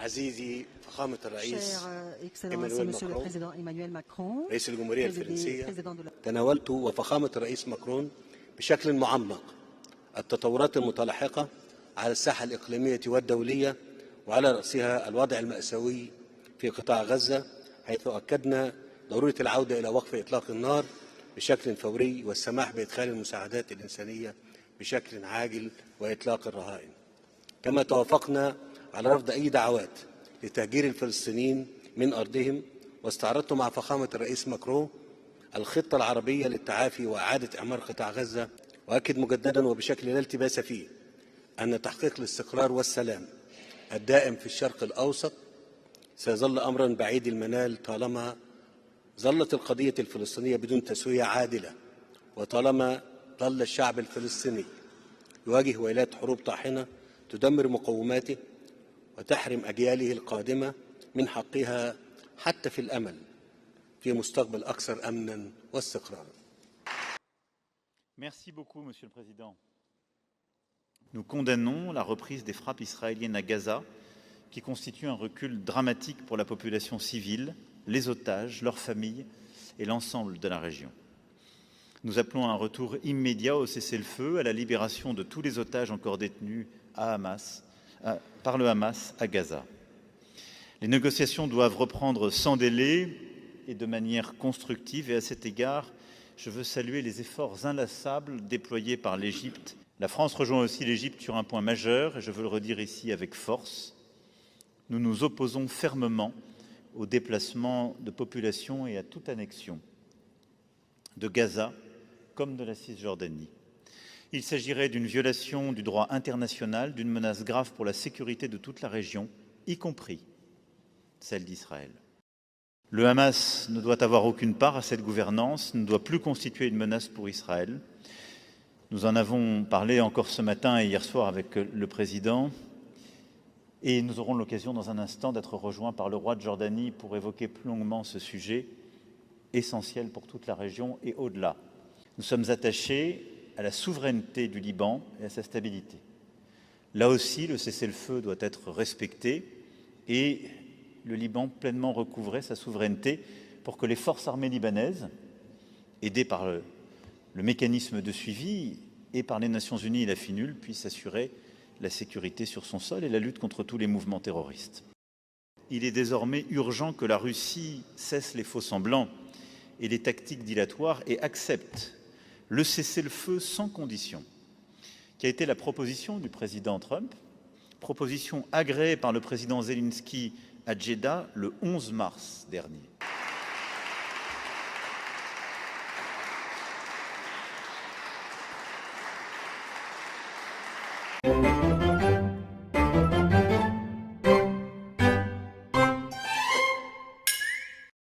عزيزي فخامة الرئيس Excellency Monsieur le Président Emmanuel Macron, رئيس الجمهورية Président الفرنسية، de la تناولت وفخامة الرئيس ماكرون بشكل معمق التطورات المتلاحقة على الساحة الإقليمية والدولية، وعلى رأسها الوضع المأساوي في قطاع غزة، حيث أكدنا ضرورة العودة إلى وقف إطلاق النار بشكل فوري والسماح بإدخال المساعدات الإنسانية بشكل عاجل وإطلاق الرهائن. كما توافقنا على رفض أي دعوات لتهجير الفلسطينيين من أرضهم، واستعرضت مع فخامة الرئيس ماكرون الخطة العربية للتعافي وإعادة إعمار قطاع غزة، وأكد مجددا وبشكل لا التباس فيه أن تحقيق الاستقرار والسلام الدائم في الشرق الأوسط سيظل أمرا بعيد المنال طالما ظلت القضية الفلسطينية بدون تسوية عادلة، وطالما ظل الشعب الفلسطيني يواجه ويلات حروب طاحنة تدمر مقوماته وتحرم أجياله القادمة من حقها حتى في الأمل في مستقبل أكثر أمنا واستقرارا. Merci beaucoup, Monsieur le Président. Nous condamnons la reprise des frappes israéliennes à Gaza, qui constitue un recul dramatique pour la population civile, les otages, leurs familles et l'ensemble de la région. Nous appelons à un retour immédiat au cessez-le-feu, à la libération de tous les otages encore détenus par le Hamas à Gaza. Les négociations doivent reprendre sans délai et de manière constructive, et à cet égard, je veux saluer les efforts inlassables déployés par l'Égypte. La France rejoint aussi l'Égypte sur un point majeur, et je veux le redire ici avec force. Nous nous opposons fermement au déplacement de population et à toute annexion de Gaza comme de la Cisjordanie. Il s'agirait d'une violation du droit international, d'une menace grave pour la sécurité de toute la région, y compris celle d'Israël. Le Hamas ne doit avoir aucune part à cette gouvernance, ne doit plus constituer une menace pour Israël. Nous en avons parlé encore ce matin et hier soir avec le Président, et nous aurons l'occasion dans un instant d'être rejoints par le roi de Jordanie pour évoquer plus longuement ce sujet essentiel pour toute la région et au-delà. Nous sommes attachés à la souveraineté du Liban et à sa stabilité. Là aussi, le cessez-le-feu doit être respecté et le Liban pleinement recouvrer sa souveraineté pour que les forces armées libanaises, aidées par le mécanisme de suivi et par les Nations Unies et la FINUL, puissent assurer la sécurité sur son sol et la lutte contre tous les mouvements terroristes. Il est désormais urgent que la Russie cesse les faux-semblants et les tactiques dilatoires et accepte le cessez-le-feu sans condition, qui a été la proposition du président Trump, proposition agréée par le président Zelensky à Jeddah le 11 mars dernier.